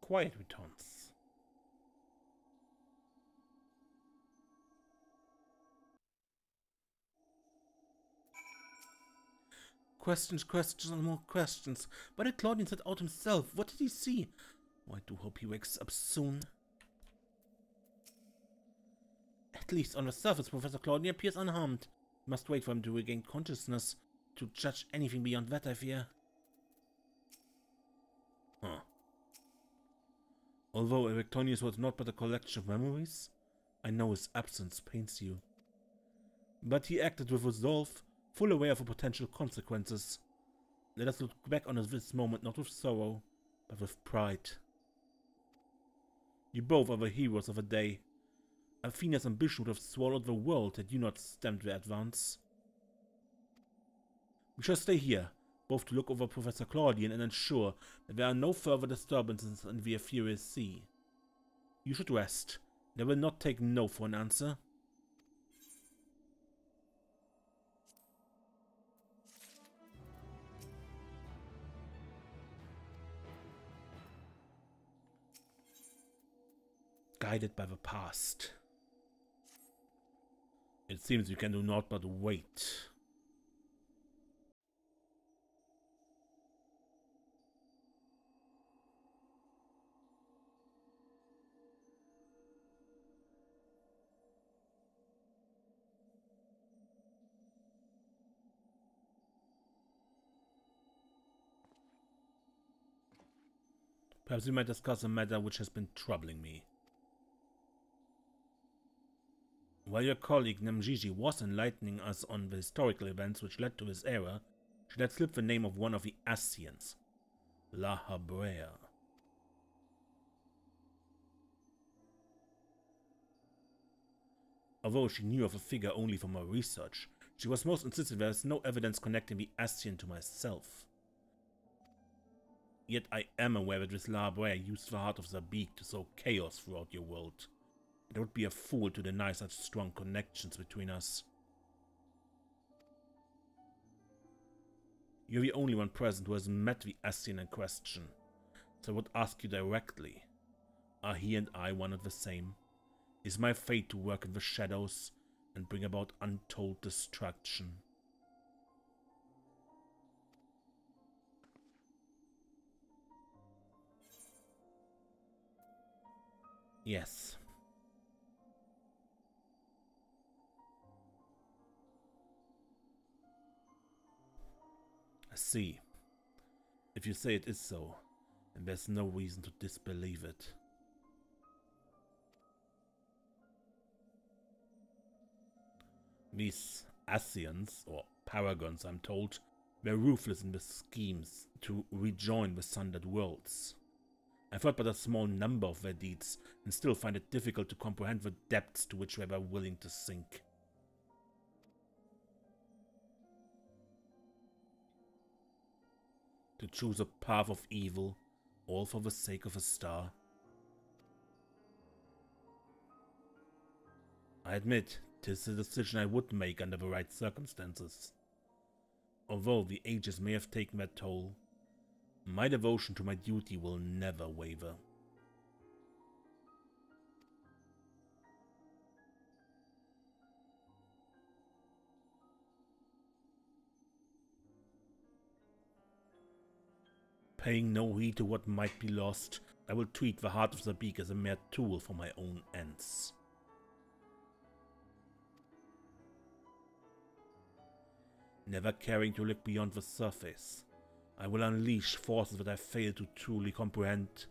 quiet returns. Questions, questions, and more questions. Why did Claudian set out himself? What did he see? Oh, I do hope he wakes up soon. At least on the surface, Professor Claudian appears unharmed. We must wait for him to regain consciousness to judge anything beyond that, I fear. Huh. Although Erectonius was not but a collection of memories, I know his absence pains you. But he acted with resolve, full aware of the potential consequences. Let us look back on this moment not with sorrow, but with pride. You both are the heroes of the day. Athena's ambition would have swallowed the world had you not stemmed their advance. We shall stay here, both to look over Professor Claudian and ensure that there are no further disturbances in the Ethereal Sea. You should rest, and I will not take no for an answer. Guided by the past. It seems we can do naught but wait. Perhaps we might discuss a matter which has been troubling me. While your colleague Namgigi was enlightening us on the historical events which led to this era, she let slip the name of one of the Ascians, La Habrea. Although she knew of the figure only from her research, she was most insistent there is no evidence connecting the Ascian to myself. Yet I am aware that this La Habrea used the heart of Zabik to sow chaos throughout your world. I would be a fool to deny such strong connections between us. You're the only one present who has met the Ascian in question, so I would ask you directly, are he and I one and the same? Is my fate to work in the shadows and bring about untold destruction? Yes. I see. If you say it is so, then there's no reason to disbelieve it. These Ascians, or Paragons I'm told, were ruthless in their schemes to rejoin the Sundered Worlds. I've heard but a small number of their deeds, and still find it difficult to comprehend the depths to which they were willing to sink. To choose a path of evil, all for the sake of a star. I admit, 'tis a decision I would make under the right circumstances. Although the ages may have taken their toll, my devotion to my duty will never waver. Paying no heed to what might be lost, I will treat the heart of Zabik as a mere tool for my own ends. Never caring to look beyond the surface, I will unleash forces that I fail to truly comprehend,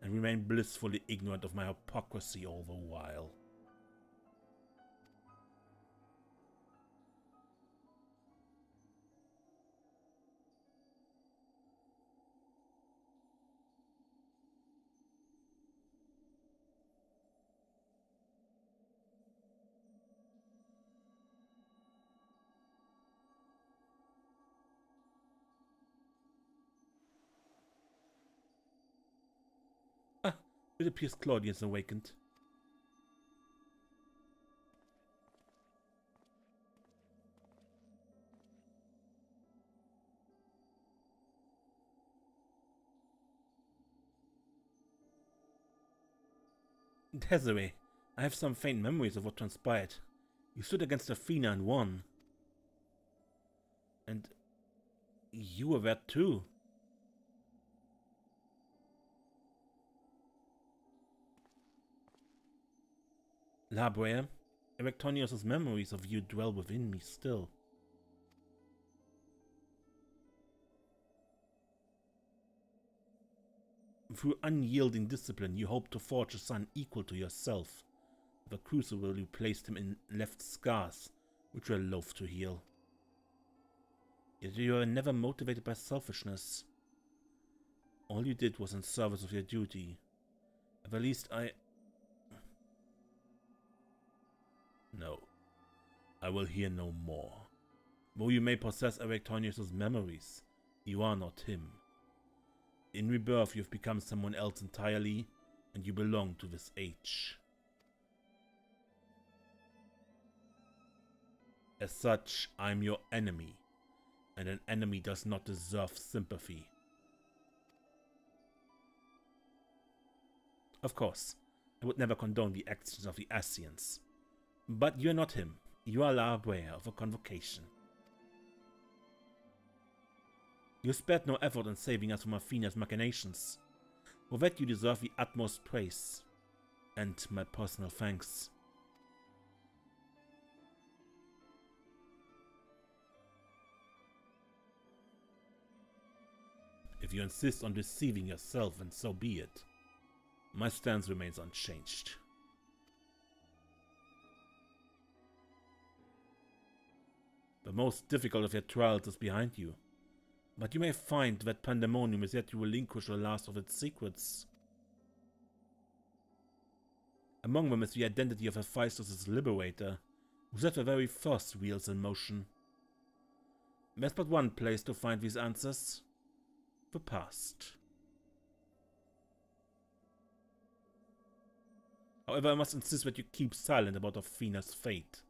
and remain blissfully ignorant of my hypocrisy all the while. Ah, it appears Claudian's awakened. Desiree, I have some faint memories of what transpired. You stood against Athena and won. And you were there too. Labrea, Erectonius' memories of you dwell within me still. Through unyielding discipline, you hoped to forge a son equal to yourself. The crucible you placed him in left scars, which were loath to heal. Yet you were never motivated by selfishness. All you did was in service of your duty. At the least No. I will hear no more. Though you may possess Erectonius' memories, you are not him. In rebirth you have become someone else entirely, and you belong to this age. As such, I am your enemy, and an enemy does not deserve sympathy. Of course, I would never condone the actions of the Asians. But you are not him. You are Labrea of a convocation. You spared no effort in saving us from Athena's machinations. For that you deserve the utmost praise, and my personal thanks. If you insist on deceiving yourself, then so be it. My stance remains unchanged. The most difficult of your trials is behind you, but you may find that pandemonium is yet to relinquish the last of its secrets. Among them is the identity of Hephaestus' liberator, who set the very first wheels in motion. There's but one place to find these answers: the past. However, I must insist that you keep silent about Athena's fate.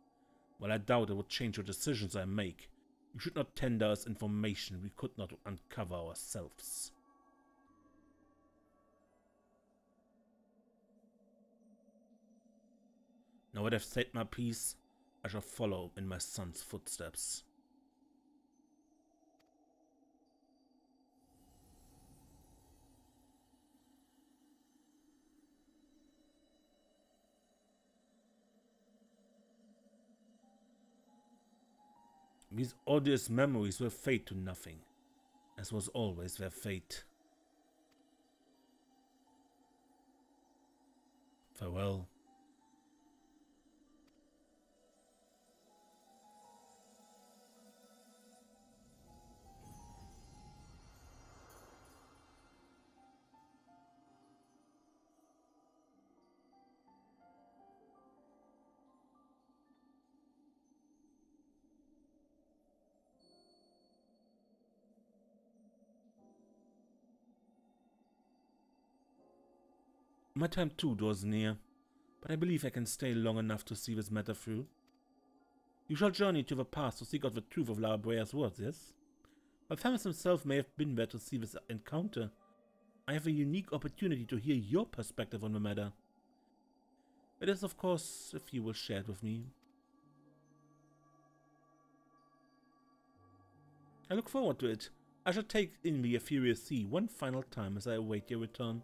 While I doubt it would change your decisions I make, you should not tender us information we could not uncover ourselves. Now that I've said my piece, I shall follow in my son's footsteps. These odious memories will fade to nothing, as was always their fate. Farewell. My time too draws near, but I believe I can stay long enough to see this matter through. You shall journey to the past to seek out the truth of Labrea's words, yes? While Thamus himself may have been there to see this encounter, I have a unique opportunity to hear your perspective on the matter. It is, of course, if you will share it with me. I look forward to it. I shall take in the Furious Sea one final time as I await your return.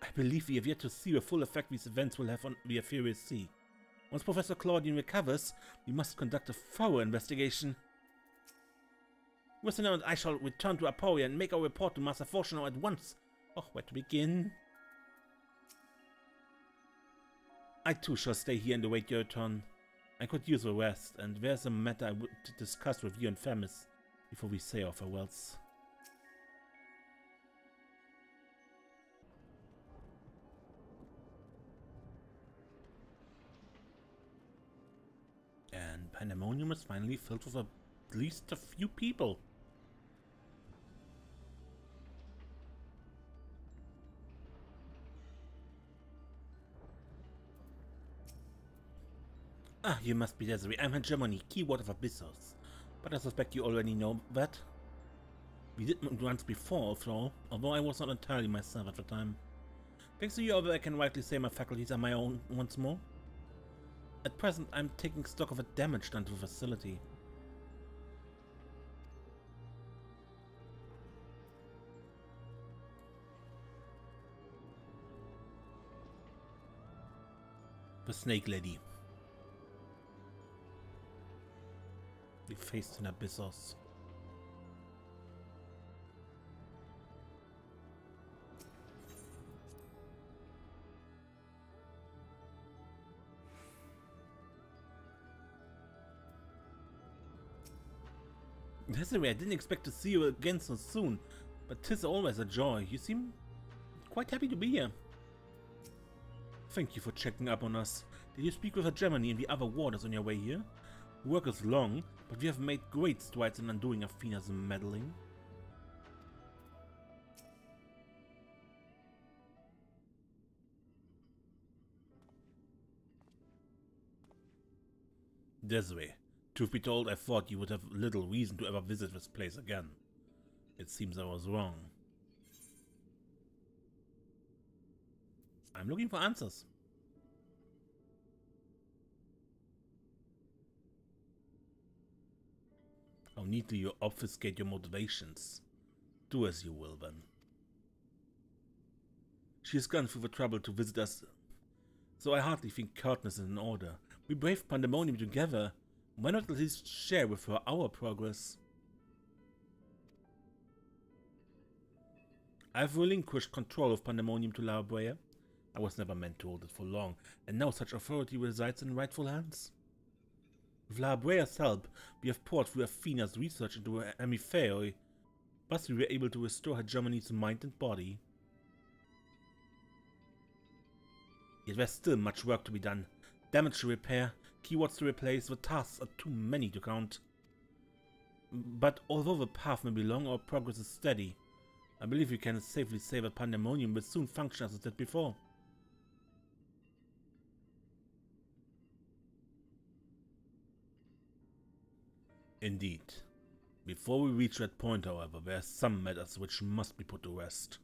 I believe we have yet to see the full effect these events will have on the Furious Sea. Once Professor Claudian recovers, we must conduct a thorough investigation. Listener and I shall return to Aporia and make our report to Master Fortuno at once. Oh, where to begin? I too shall stay here and await your return. I could use a rest, and there's a matter I would discuss with you and Thamus before we say our farewells. And Pandemonium is finally filled with at least a few people. Ah, you must be Desiree. I'm Hegemony, keyword of Abyssos. But I suspect you already know that. We did once before, although I was not entirely myself at the time. Thanks to you, although I can rightly say my faculties are my own once more. At present, I'm taking stock of the damage done to the facility. The Snake Lady. We faced in Abyssos. Desiree, I didn't expect to see you again so soon, but 'tis always a joy. You seem quite happy to be here. Thank you for checking up on us. Did you speak with Hegemony and the other warders on your way here? Work is long, but we have made great strides in undoing Athena's meddling. Desiree, truth be told, I thought you would have little reason to ever visit this place again. It seems I was wrong. I'm looking for answers. How neatly you obfuscate your motivations. Do as you will, then. She has gone through the trouble to visit us, so I hardly think curtness is in order. We braved Pandemonium together. Why not at least share with her our progress? I have relinquished control of Pandemonium to La Brea. I was never meant to hold it for long, and now such authority resides in rightful hands. With La Brea's help, we have poured through Athena's research into her Anabaseios. Thus we were able to restore Hegemony's mind and body. Yet there's still much work to be done. Damage to repair, keywords to replace, the tasks are too many to count. But although the path may be long, our progress is steady. I believe we can safely say that Pandemonium will soon function as it did before. Indeed. Before we reach that point, however, there are some matters which must be put to rest.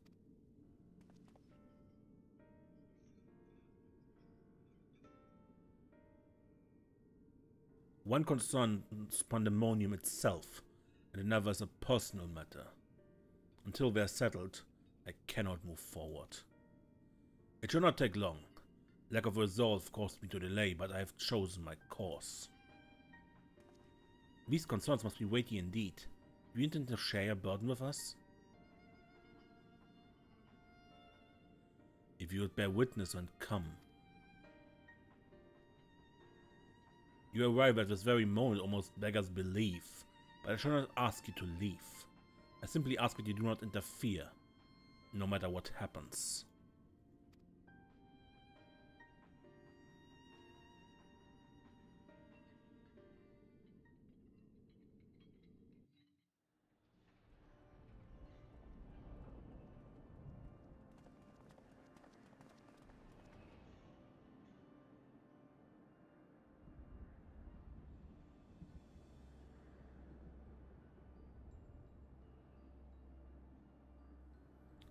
One concerns Pandemonium itself, and another is a personal matter. Until they are settled, I cannot move forward. It should not take long. Lack of resolve caused me to delay, but I have chosen my course. These concerns must be weighty indeed. Do you intend to share your burden with us? If you would bear witness and come. Your arrival at this very moment almost beggars belief, but I shall not ask you to leave. I simply ask that you do not interfere, no matter what happens.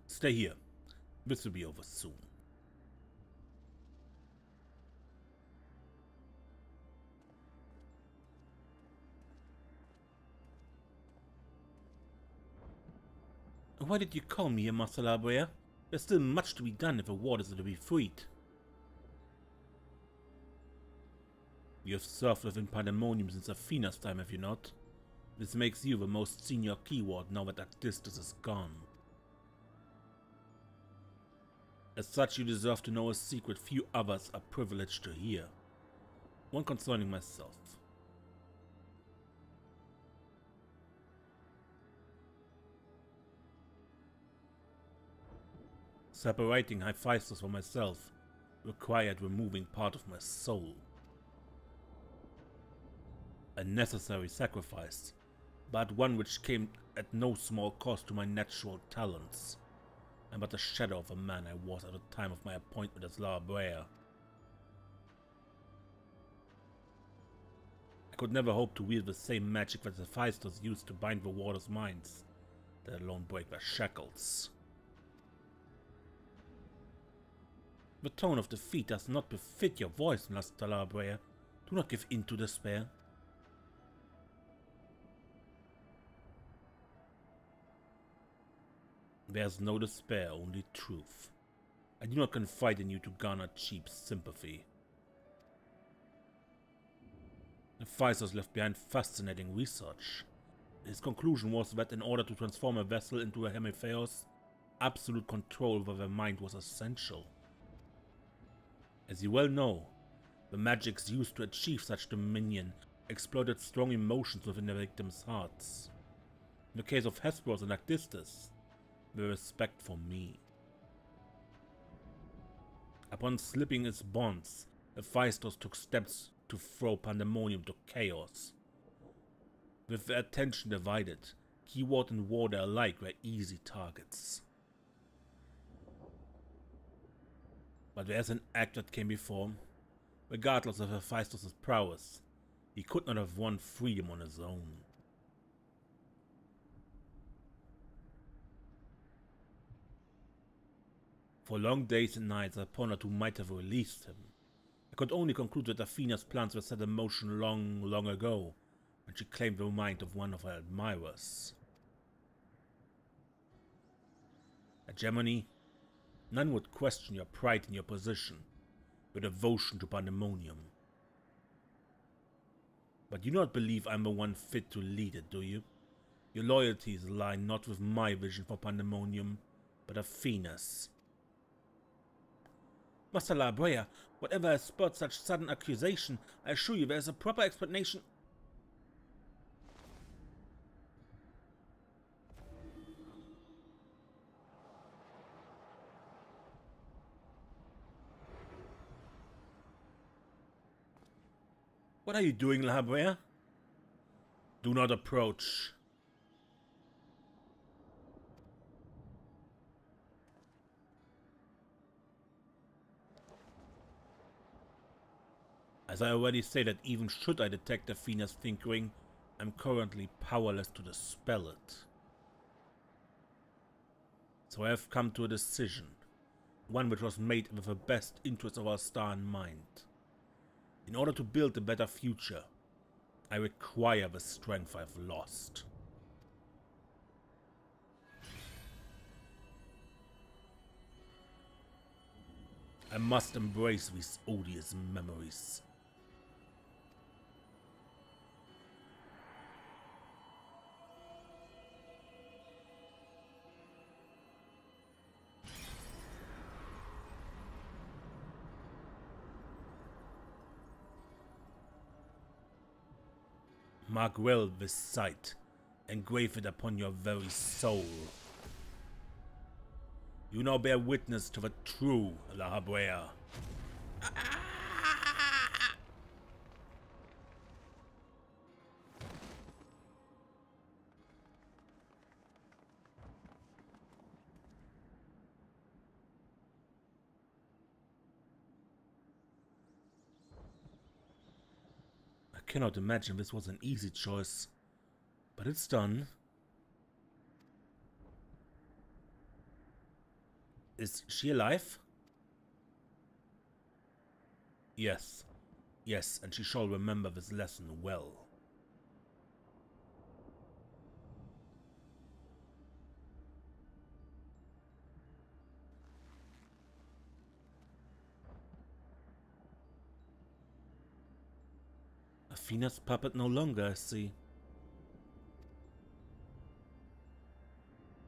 Stay here. This will be over soon. Why did you call me, Master La Brea? There's still much to be done if the warders are to be freed. You have served within Pandemonium since Athena's time, have you not? This makes you the most senior keyword now that Actistus is gone. As such, you deserve to know a secret few others are privileged to hear. One concerning myself. Separating Hephaestus from myself required removing part of my soul. A necessary sacrifice, but one which came at no small cost to my natural talents. I'm but a shadow of a man I was at the time of my appointment as La Brea. could never hope to wield the same magic that the Hephaestus used to bind the waters' minds, let alone break their shackles. The tone of defeat does not befit your voice, Master Labrea. Do not give in to despair. There is no despair, only truth. I do not confide in you to garner cheap sympathy. Hephaestus left behind fascinating research. His conclusion was that in order to transform a vessel into a Anabaseios, absolute control over their mind was essential. As you well know, the magics used to achieve such dominion exploited strong emotions within their victims' hearts. In the case of Hesperos and Actistus, the respect for me. Upon slipping its bonds, Hephaestus took steps to throw pandemonium to chaos. With their attention divided, keyword and warder alike were easy targets. But there's an act that came before him. Regardless of Hephaestus' prowess, he could not have won freedom on his own. For long days and nights I pondered who might have released him. I could only conclude that Athena's plans were set in motion long ago, when she claimed the mind of one of her admirers. Hegemony, none would question your pride in your position, your devotion to pandemonium. But you do not believe I'm the one fit to lead it, do you? Your loyalties lie not with my vision for pandemonium, but Athena's. Master Labrea, whatever has spurred such sudden accusation, I assure you there is a proper explanation. What are you doing, Labrea? Do not approach. As I already stated, even should I detect Athena's tinkering, I'm currently powerless to dispel it. So I have come to a decision, one which was made with the best interest of our star in mind. In order to build a better future, I require the strength I've lost. I must embrace these odious memories. Mark well this sight, engrave it upon your very soul. You now bear witness to the true Labrea. I cannot imagine this was an easy choice, but it's done. Is she alive? Yes. Yes, and she shall remember this lesson well. Athena's puppet no longer, I see.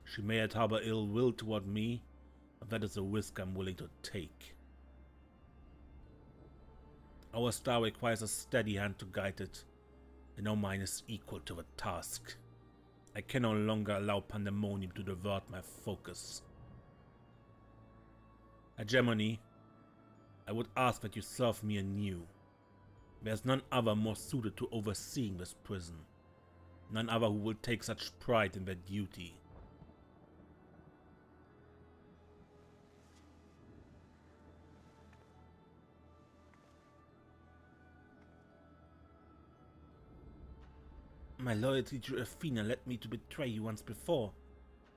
She may yet harbor ill will toward me, but that is a risk I'm willing to take. Our star requires a steady hand to guide it, and no mine is equal to the task. I can no longer allow pandemonium to divert my focus. Hegemony, I would ask that you serve me anew. There's none other more suited to overseeing this prison. None other who will take such pride in their duty. My loyalty to Athena led me to betray you once before.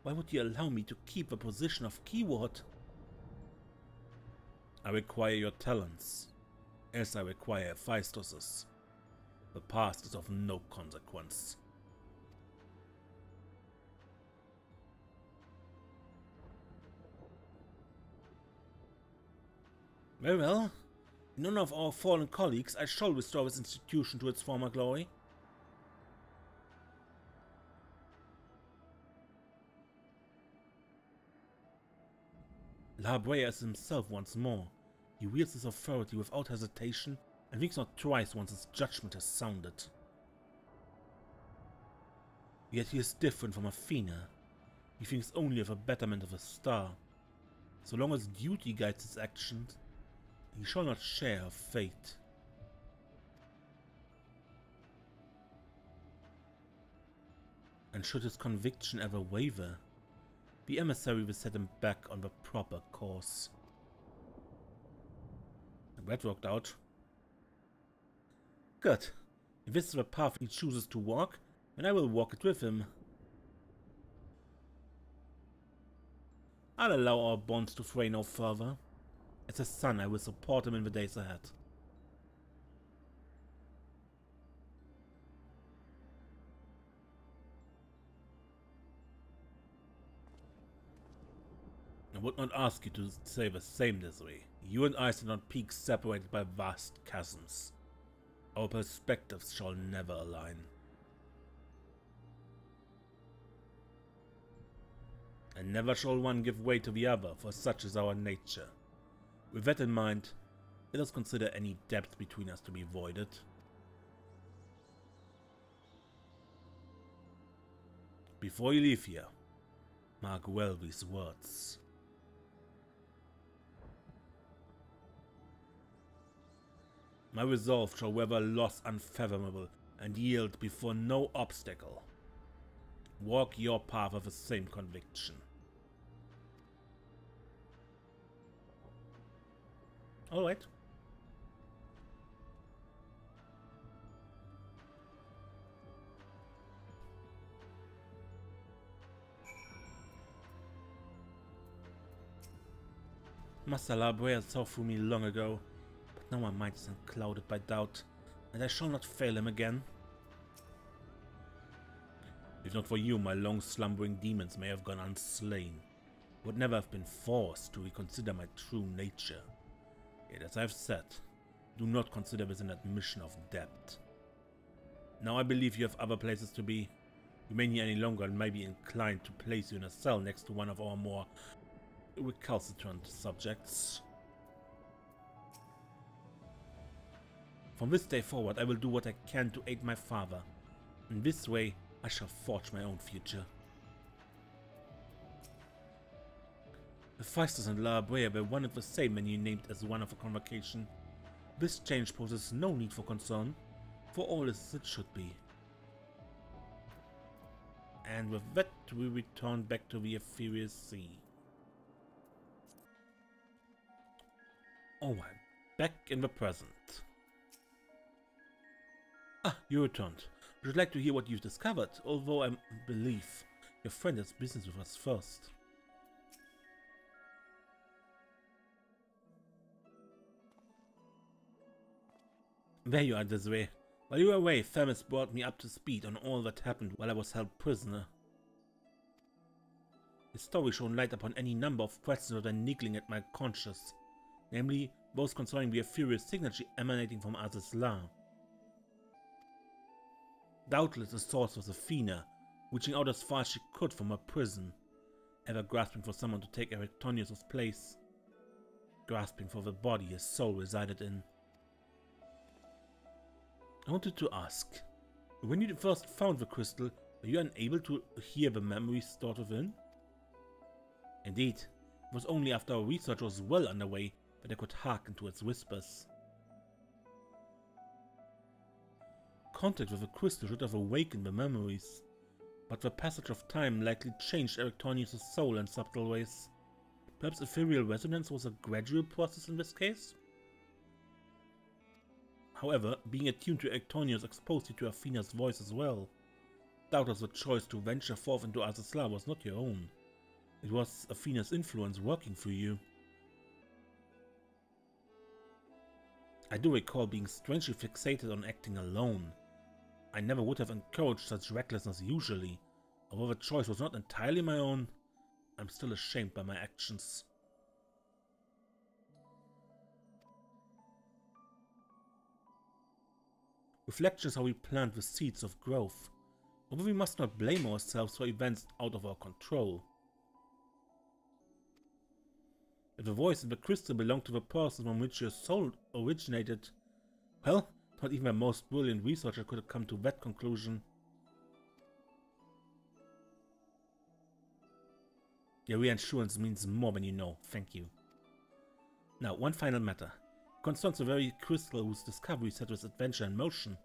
Why would you allow me to keep the position of keyword? I require your talents, as I require Hephaestus's. The past is of no consequence. Very well. In honor of our fallen colleagues, I shall restore this institution to its former glory. Labrea is himself once more. He wields his authority without hesitation and thinks not twice once his judgment has sounded. Yet he is different from Athena. He thinks only of the betterment of the star. So long as duty guides his actions, he shall not share her fate. And should his conviction ever waver, the emissary will set him back on the proper course. The rat walked out. Good. If this is the path he chooses to walk, then I will walk it with him. I'll allow our bonds to fray no further. As a son, I will support him in the days ahead. I would not ask you to say the same this way. You and I stand on peaks separated by vast chasms. Our perspectives shall never align. And never shall one give way to the other, for such is our nature. With that in mind, let us consider any depth between us to be voided. Before you leave here, mark well these words. My resolve shall weather loss unfathomable and yield before no obstacle. Walk your path of the same conviction. Alright. Master Labrea saw through me long ago, but now my mind is unclouded by doubt, and I shall not fail him again. If not for you, my long-slumbering demons may have gone unslain, would never have been forced to reconsider my true nature. Yet, as I have said, do not consider this an admission of debt. Now I believe you have other places to be. Remain here any longer and may be inclined to place you in a cell next to one of our more recalcitrant subjects. From this day forward, I will do what I can to aid my father. In this way, I shall forge my own future. Hephaestus and Labrea were one and the same when you named as one of a convocation. This change poses no need for concern, for all is as it should be. And with that, we return back to the Ethereal Sea. Alright, back in the present. Ah, you returned. I would like to hear what you've discovered, although I believe your friend has business with us first. There you are, Desiree. While you were away, Thermus brought me up to speed on all that happened while I was held prisoner. His story shone light upon any number of questions that are niggling at my conscience, namely those concerning the ethereal signature emanating from Azizla. Doubtless the source was Athena, reaching out as far as she could from her prison, ever grasping for someone to take Erectonius' place, grasping for the body his soul resided in. I wanted to ask, when you first found the crystal, were you unable to hear the memories stored within? Indeed, it was only after our research was well underway that I could hearken to its whispers. Contact with the crystal should have awakened the memories, but the passage of time likely changed Erectonius' soul in subtle ways. Perhaps ethereal resonance was a gradual process in this case? However, being attuned to Erectonius exposed you to Athena's voice as well. doubtless the choice to venture forth into Azazla was not your own. It was Athena's influence working through you. I do recall being strangely fixated on acting alone. I never would have encouraged such recklessness usually. Although the choice was not entirely my own, I'm still ashamed by my actions. Reflection is how we plant the seeds of growth, although we must not blame ourselves for events out of our control. If the voice in the crystal belonged to the person from which your soul originated, well, not even the most brilliant researcher could have come to that conclusion. Your reassurance means more than you know, thank you. Now, one final matter. Concerns the very crystal whose discovery set this adventure in motion.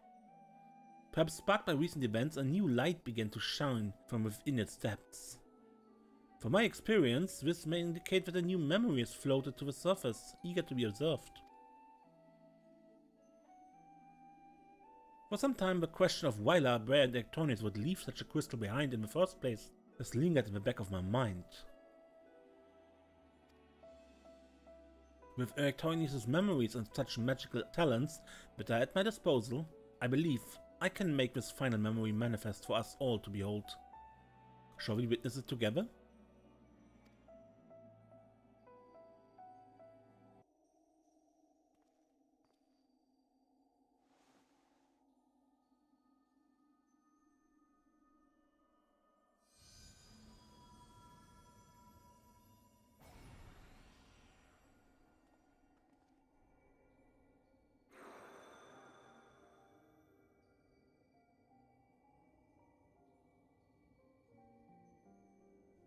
Perhaps sparked by recent events, a new light began to shine from within its depths. From my experience, this may indicate that a new memory has floated to the surface, eager to be observed. For some time, the question of why La Brea and Ectonis would leave such a crystal behind in the first place has lingered in the back of my mind. With Ectonis' memories and such magical talents that are at my disposal, I believe I can make this final memory manifest for us all to behold. Shall we witness it together?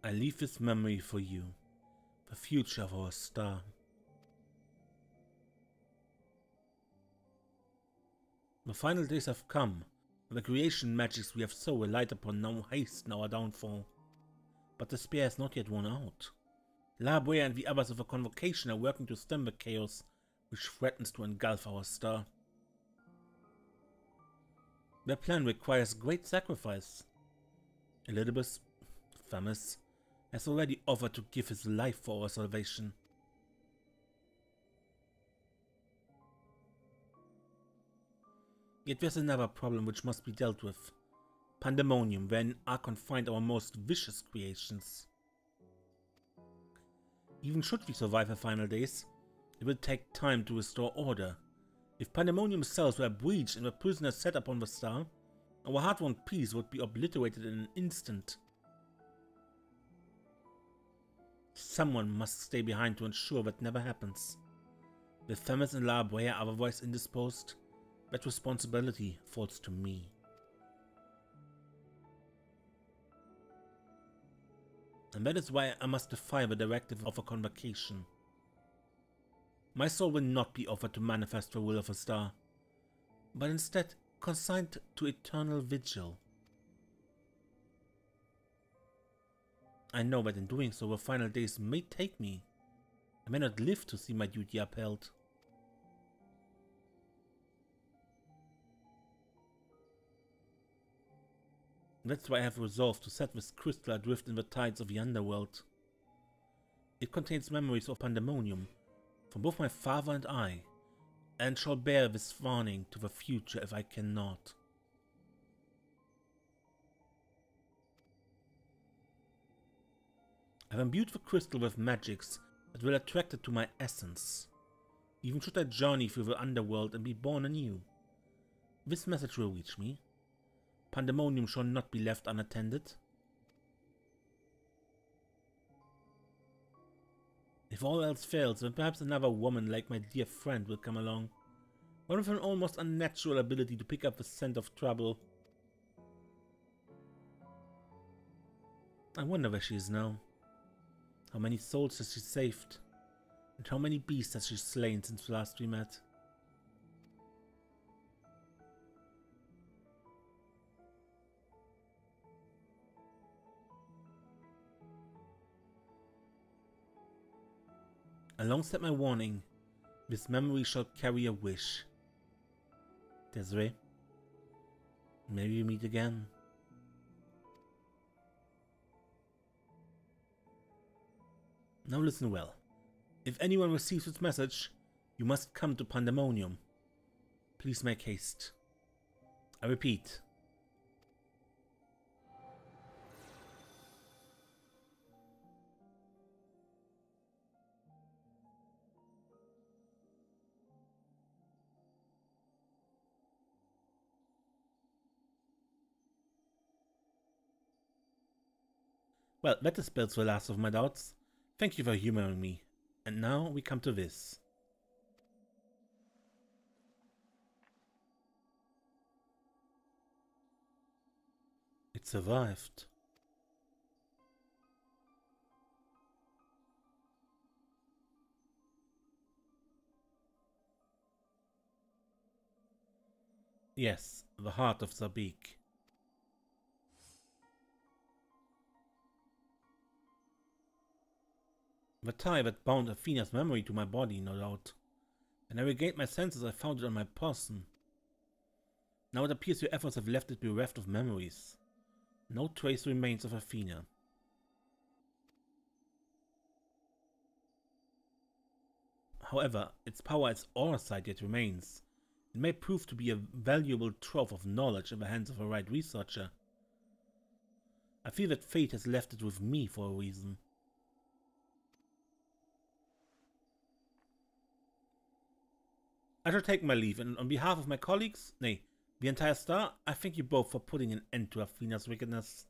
I leave this memory for you, the future of our star. The final days have come, and the creation magics we have so relied upon now hasten our downfall. But despair has not yet worn out. La Brea and the others of the Convocation are working to stem the chaos which threatens to engulf our star. Their plan requires great sacrifice. Elidibus, famous, has already offered to give his life for our salvation. Yet there's another problem which must be dealt with. Pandemonium, wherein are confined our most vicious creations. Even should we survive the final days, it will take time to restore order. If Pandemonium's cells were breached and the prisoners set upon the star, our hard-won peace would be obliterated in an instant. Someone must stay behind to ensure that never happens. With Themis and La Brea otherwise indisposed, that responsibility falls to me. And that is why I must defy the directive of a convocation. My soul will not be offered to manifest the will of a star, but instead consigned to eternal vigil. I know that in doing so the final days may take me. I may not live to see my duty upheld. That's why I have resolved to set this crystal adrift in the tides of the underworld. It contains memories of Pandemonium from both my father and I, and shall bear this warning to the future if I cannot. I have imbued the crystal with magics that will attract it to my essence, even should I journey through the underworld and be born anew. This message will reach me. Pandemonium shall not be left unattended. If all else fails, then perhaps another woman like my dear friend will come along, one with an almost unnatural ability to pick up the scent of trouble. I wonder where she is now. How many souls has she saved? And how many beasts has she slain since last we met? Alongside my warning, this memory shall carry a wish. Desiree, may we meet again. Now listen well. If anyone receives this message, you must come to Pandemonium. Please make haste. I repeat. Well, that dispels the last of my doubts. Thank you for humoring me. And now we come to this. It survived. Yes, the heart of Zabik. The tie that bound Athena's memory to my body, no doubt. When I regained my senses, I found it on my person. Now it appears your efforts have left it bereft of memories. No trace remains of Athena. However, its power as oversight yet remains. It may prove to be a valuable trove of knowledge in the hands of a right researcher. I feel that fate has left it with me for a reason. I shall take my leave, and on behalf of my colleagues, nay, the entire Star, I thank you both for putting an end to Athena's wickedness.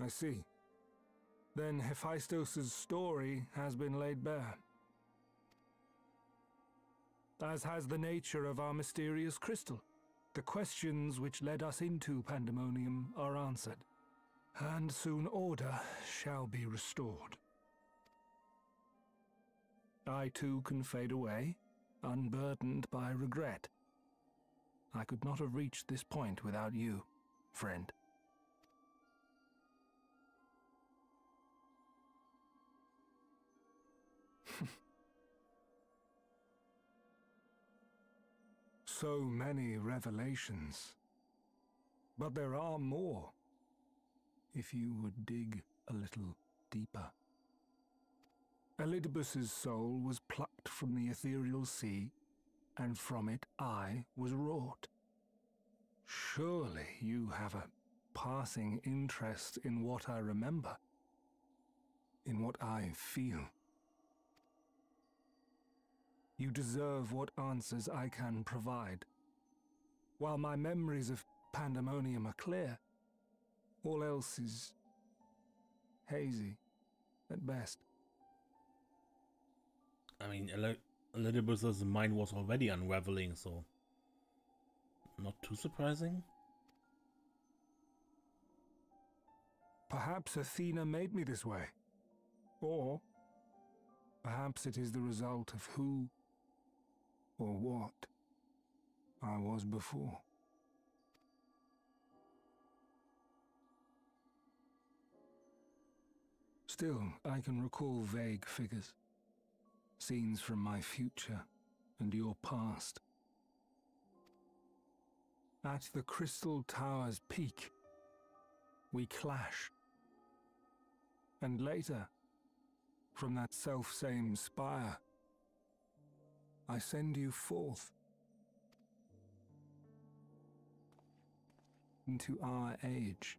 I see. Then Hephaestus' story has been laid bare. As has the nature of our mysterious crystal. The questions which led us into Pandemonium are answered, and soon order shall be restored. I too can fade away, unburdened by regret. I could not have reached this point without you, friend. So many revelations. But there are more, if you would dig a little deeper. Elidibus's soul was plucked from the ethereal sea, and from it I was wrought. Surely you have a passing interest in what I remember, in what I feel. You deserve what answers I can provide. While my memories of Pandemonium are clear, all else is hazy at best. I mean, Elidibus's mind was already unraveling, so not too surprising. Perhaps Athena made me this way. Or perhaps it is the result of who or what I was before. Still, I can recall vague figures, scenes from my future and your past. At the Crystal Tower's peak, we clash. And later, from that self-same spire, I send you forth into our age,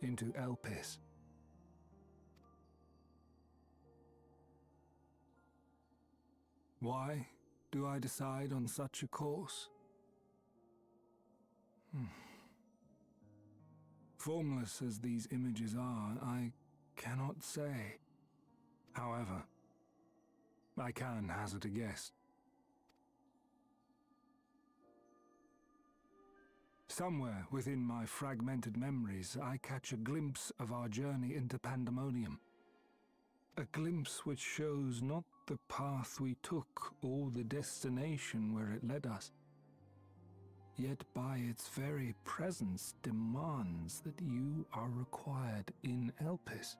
into Elpis. Why do I decide on such a course? Formless as these images are, I cannot say. However, I can hazard a guess. Somewhere within my fragmented memories, I catch a glimpse of our journey into Pandemonium. a glimpse which shows not the path we took or the destination where it led us, yet by its very presence demands that you are required in Elpis.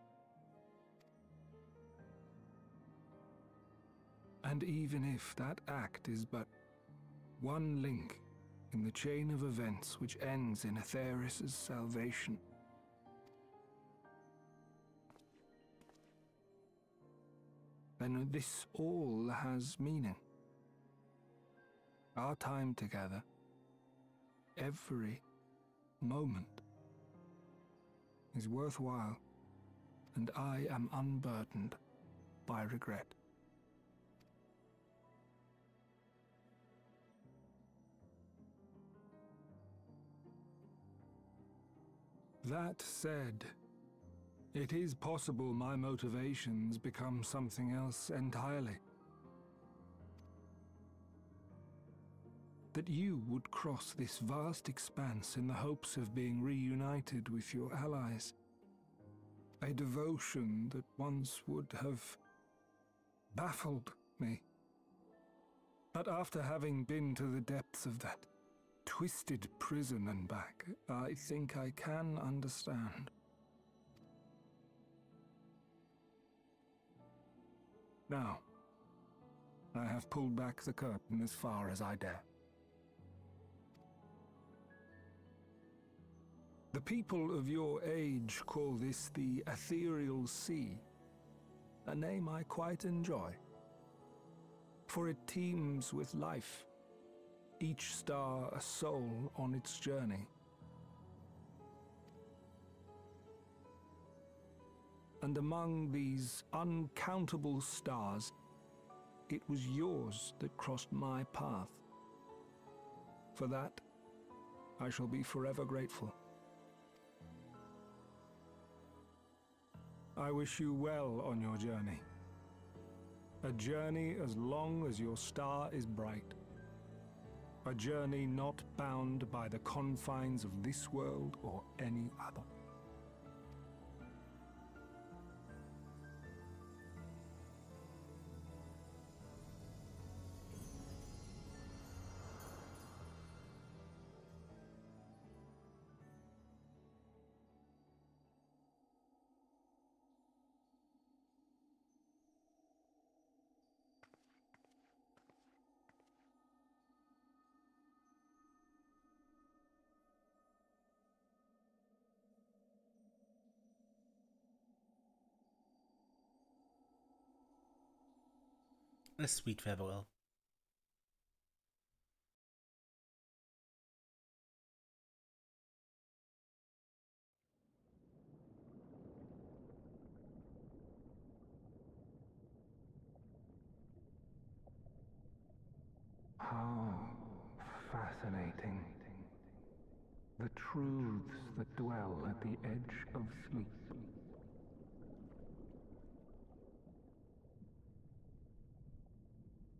And even if that act is but one link in the chain of events which ends in Atheris' salvation, then this all has meaning. Our time together, every moment, is worthwhile, and I am unburdened by regret. That said, it is possible my motivations become something else entirely. That you would cross this vast expanse in the hopes of being reunited with your allies. A devotion that once would have baffled me. But after having been to the depths of that twisted prison and back, I think I can understand. Now, I have pulled back the curtain as far as I dare. The people of your age call this the Ethereal Sea, a name I quite enjoy, for it teems with life, each star a soul on its journey. And among these uncountable stars, it was yours that crossed my path. For that, I shall be forever grateful. I wish you well on your journey. A journey as long as your star is bright. A journey not bound by the confines of this world or any other. A sweet farewell. How fascinating. The truths that dwell at the edge of sleep.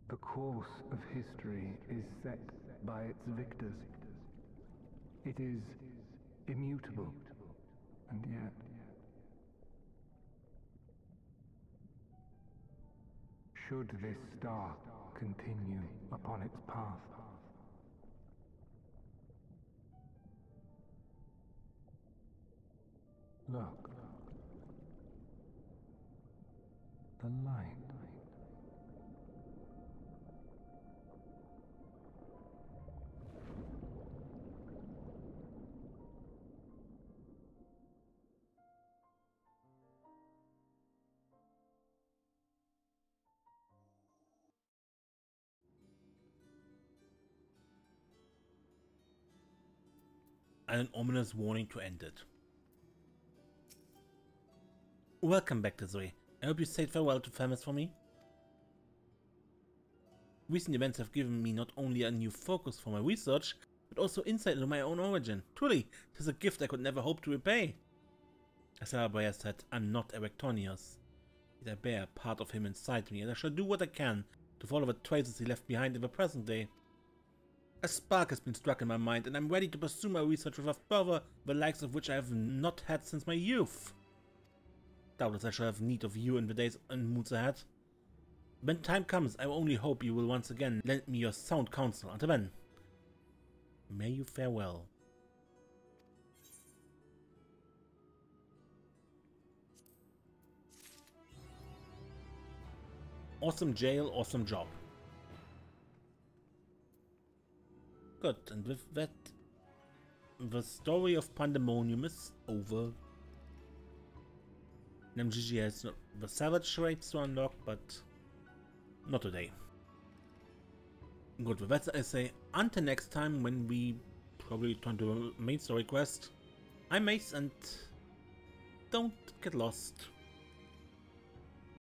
The course of history is set by its victors. It is immutable, and yet should this star continue upon its path, look, the light. And an ominous warning to end it. Welcome back, Desiree. I hope you said farewell to Famous for me. Recent events have given me not only a new focus for my research, but also insight into my own origin. Truly, it is a gift I could never hope to repay. As Anabaseios said, I'm not Erectonius. Yet I bear a part of him inside me, and I shall do what I can to follow the traces he left behind in the present day. A spark has been struck in my mind, and I'm ready to pursue my research with a fervor the likes of which I have not had since my youth. doubtless I shall have need of you in the days and moons ahead. When time comes, I only hope you will once again lend me your sound counsel. Until then, may you fare well. Awesome jail, awesome job. Good, and with that, the story of Pandemonium is over. MGG has the savage rates to unlock, but not today. Good, with that I say, until next time when we probably turn to a main story quest, I'm Mace and don't get lost.